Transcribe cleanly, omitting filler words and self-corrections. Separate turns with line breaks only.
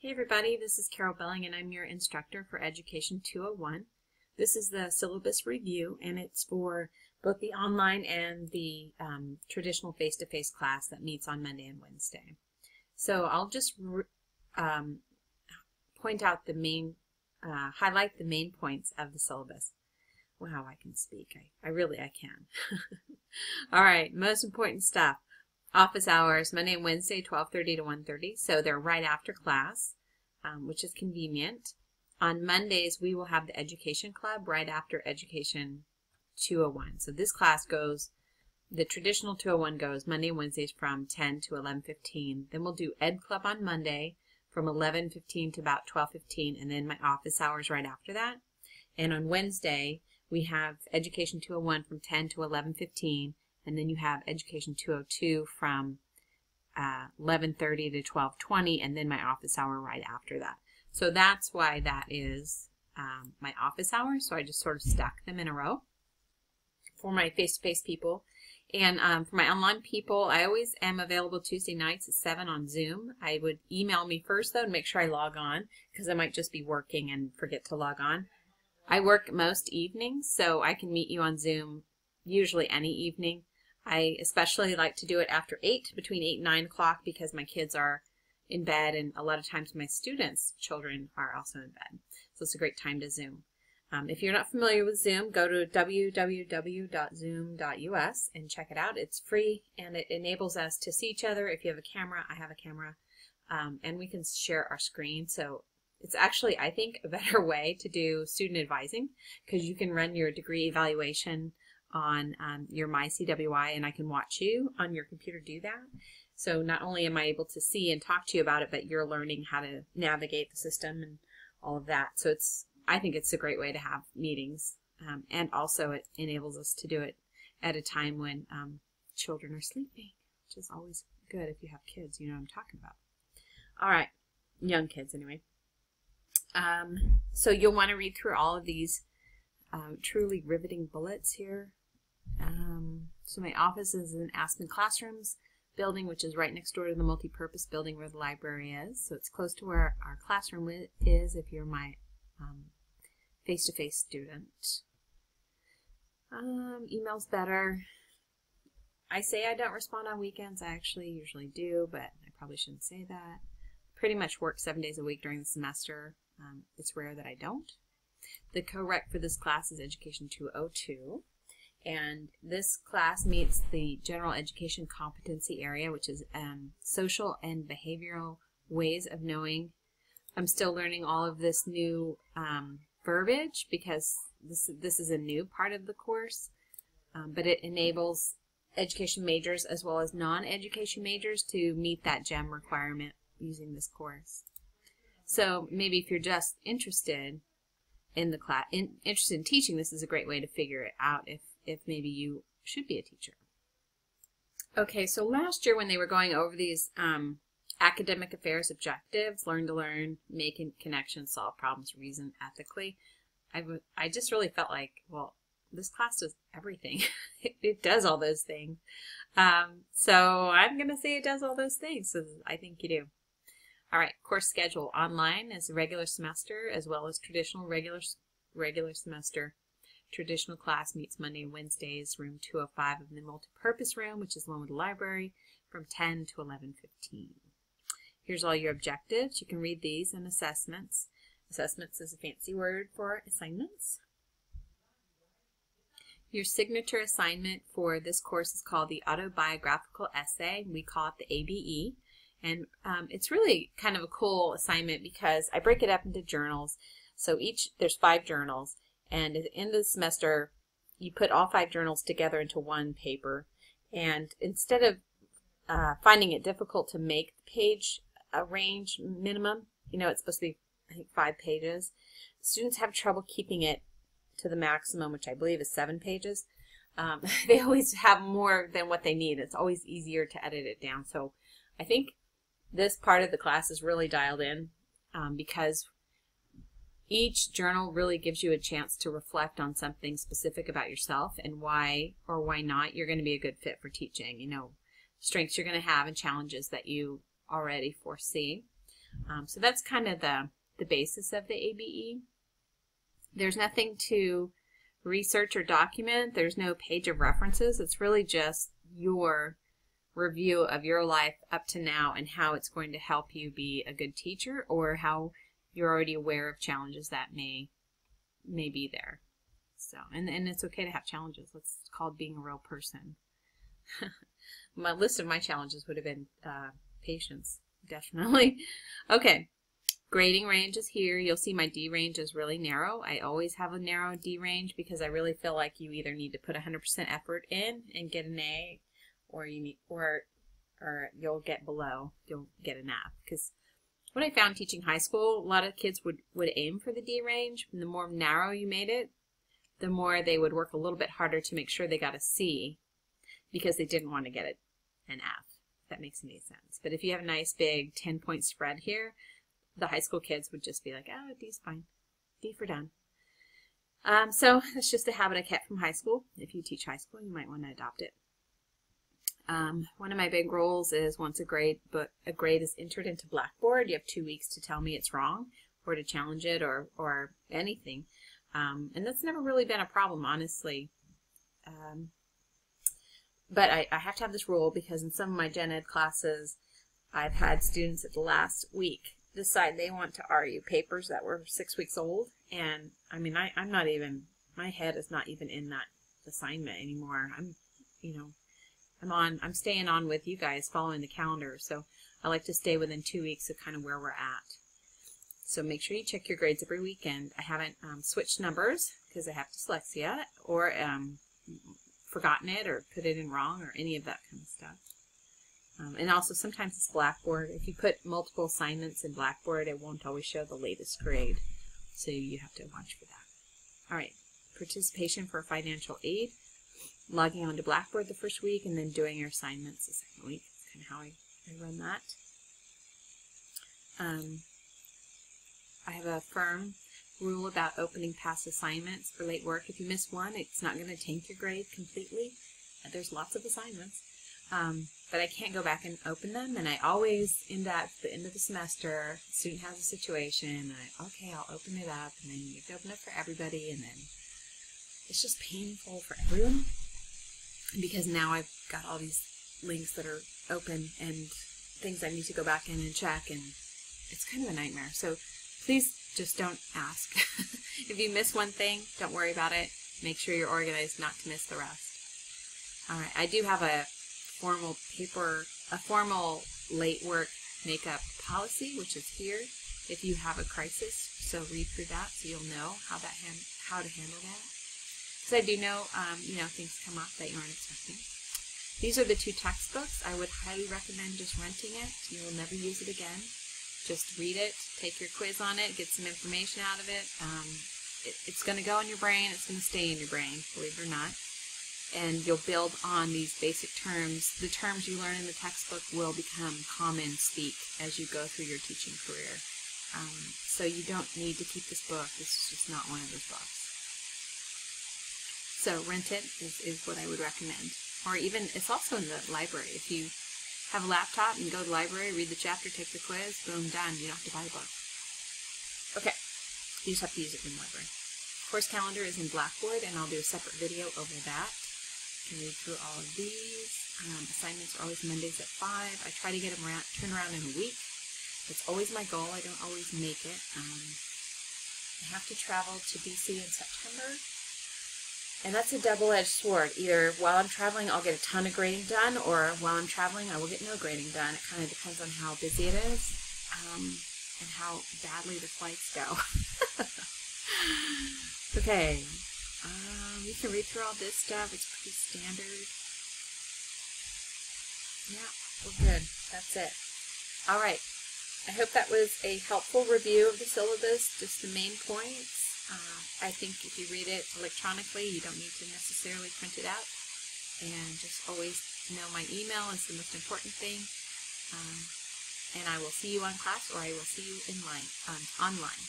Hey everybody, this is Carol Belling and I'm your instructor for Education 201. This is the syllabus review and it's for both the online and the traditional face-to-face class that meets on Monday and Wednesday. So I'll just point out the main, highlight the main points of the syllabus. Wow, I can speak. I can. All right, most important stuff. Office hours, Monday and Wednesday, 12:30 to 1:30, so they're right after class, which is convenient. On Mondays, we will have the Education Club right after Education 201. So this class goes, the traditional 201 goes Monday and Wednesdays from 10 to 11:15. Then we'll do Ed Club on Monday from 11:15 to about 12:15, and then my office hours right after that. And on Wednesday, we have Education 201 from 10 to 11:15. And then you have Education 202 from 11:30 to 12:20, and then my office hour right after that. So that's why that is my office hours. So I just sort of stack them in a row for my face-to-face people. And for my online people, I always am available Tuesday nights at 7 on Zoom. I would email me first, though, and make sure I log on, because I might just be working and forget to log on. I work most evenings, so I can meet you on Zoom usually any evening. I especially like to do it after 8, between 8 and 9 o'clock, because my kids are in bed, and a lot of times my students' children are also in bed. So it's a great time to Zoom. If you're not familiar with Zoom, go to www.zoom.us and check it out. It's free, and it enables us to see each other. If you have a camera, I have a camera, and we can share our screen. So it's actually, I think, a better way to do student advising, because you can run your degree evaluation on your MyCWI, and I can watch you on your computer do that. So not only am I able to see and talk to you about it, but you're learning how to navigate the system and all of that. So I think it's a great way to have meetings, and also it enables us to do it at a time when children are sleeping, which is always good. If you have kids, you know what I'm talking about. All right, young kids anyway. So you'll want to read through all of these truly riveting bullets here. So my office is in Aspen Classrooms building, which is right next door to the multi-purpose building where the library is. So it's close to where our classroom is if you're my face-to-face student. Email's better. I say I don't respond on weekends. I actually usually do, but I probably shouldn't say that. Pretty much work 7 days a week during the semester. It's rare that I don't. The co-rec for this class is Education 202, and this class meets the general education competency area, which is social and behavioral ways of knowing. I'm still learning all of this new verbiage, because this is a new part of the course, but it enables education majors as well as non-education majors to meet that GEM requirement using this course. So maybe if you're just interested in the class, interested in teaching, this is a great way to figure it out if maybe you should be a teacher. Okay, so last year when they were going over these academic affairs objectives, learn to learn, make connections, solve problems, reason ethically, I just really felt like, well, this class does everything. It does all those things. So I'm going to say it does all those things, so I think you do. All right, course schedule online is a regular semester as well as traditional regular semester. Traditional class meets Monday and Wednesdays, room 205 of the multi-purpose room, which is the one with the library, from 10 to 11:15. Here's all your objectives. You can read these, and assessments. Assessments is a fancy word for assignments. Your signature assignment for this course is called the autobiographical essay. We call it the ABE. And it's really kind of a cool assignment because I break it up into journals. So there's 5 journals, and at the end of the semester, you put all 5 journals together into one paper. And instead of finding it difficult to make the page range minimum, you know, it's supposed to be, I think, 5 pages. Students have trouble keeping it to the maximum, which I believe is 7 pages. They always have more than what they need. It's always easier to edit it down. So I think this part of the class is really dialed in because each journal really gives you a chance to reflect on something specific about yourself and why or why not you're going to be a good fit for teaching. You know, strengths you're going to have and challenges that you already foresee. So that's kind of the basis of the ABE. There's nothing to research or document. There's no page of references. It's really just your review of your life up to now and how it's going to help you be a good teacher, or how you're already aware of challenges that may be there. So, and it's okay to have challenges. It's called being a real person. My list of my challenges would have been patience, definitely. Okay, grading range is here. You'll see my D range is really narrow. I always have a narrow D range because I really feel like you either need to put 100% effort in and get an A, or you need, or you'll get below. You'll get an F. Because what I found teaching high school, a lot of kids would aim for the D range, and the more narrow you made it, the more they would work a little bit harder to make sure they got a C, because they didn't want to get an F, if that makes any sense. But if you have a nice big 10-point spread here, the high school kids would just be like, oh, D's fine. D for done. So that's just a habit I kept from high school. If you teach high school, you might want to adopt it. One of my big rules is once a grade is entered into Blackboard, you have 2 weeks to tell me it's wrong, or to challenge it, or anything. And that's never really been a problem, honestly. But I have to have this rule because in some of my gen ed classes, I've had students at the last week decide they want to RU papers that were 6 weeks old. And I mean, I'm not even, my head is not even in that assignment anymore. I'm staying on with you guys, following the calendar. So I like to stay within 2 weeks of kind of where we're at. So make sure you check your grades every weekend. I haven't switched numbers because I have dyslexia, or forgotten it, or put it in wrong, or any of that kind of stuff. And also sometimes it's Blackboard. If you put multiple assignments in Blackboard, it won't always show the latest grade. So you have to watch for that. All right, participation for financial aid. Logging onto Blackboard the first week and then doing your assignments the second week. That's kind of how I run that. I have a firm rule about opening past assignments for late work. If you miss one, it's not going to tank your grade completely. There's lots of assignments. But I can't go back and open them, and I always end up at the end of the semester, the student has a situation, and okay, I'll open it up, and then you have to open it for everybody, and then it's just painful for everyone, because now I've got all these links that are open and things I need to go back in and check, and it's kind of a nightmare. So please just don't ask. If you miss one thing, don't worry about it. Make sure you're organized not to miss the rest. All right, I do have a formal late work makeup policy, which is here if you have a crisis. So read through that so you'll know how to handle that. Because I do know, things come up that you aren't expecting. These are the 2 textbooks. I would highly recommend just renting it. You will never use it again. Just read it, take your quiz on it, get some information out of it. It's going to go in your brain. It's going to stay in your brain, believe it or not. And you'll build on these basic terms. The terms you learn in the textbook will become common speak as you go through your teaching career. So you don't need to keep this book. This is just not one of those books. So rent it is what I would recommend. Or even, it's also in the library. If you have a laptop and go to the library, read the chapter, take the quiz, boom, done. You don't have to buy a book. Okay, you just have to use it in the library. Course calendar is in Blackboard, and I'll do a separate video over that. You can read through all of these. Assignments are always Mondays at 5. I try to get them turned around in a week. That's always my goal. I don't always make it. I have to travel to DC in September. And that's a double-edged sword. Either while I'm traveling, I'll get a ton of grading done, or while I'm traveling, I will get no grading done. It kind of depends on how busy it is, and how badly the flights go. Okay. You can read through all this stuff. It's pretty standard. Yeah, we're good. That's it. All right. I hope that was a helpful review of the syllabus, just the main points. I think if you read it electronically, you don't need to necessarily print it out. And just always know my email is the most important thing. And I will see you on class, or I will see you online.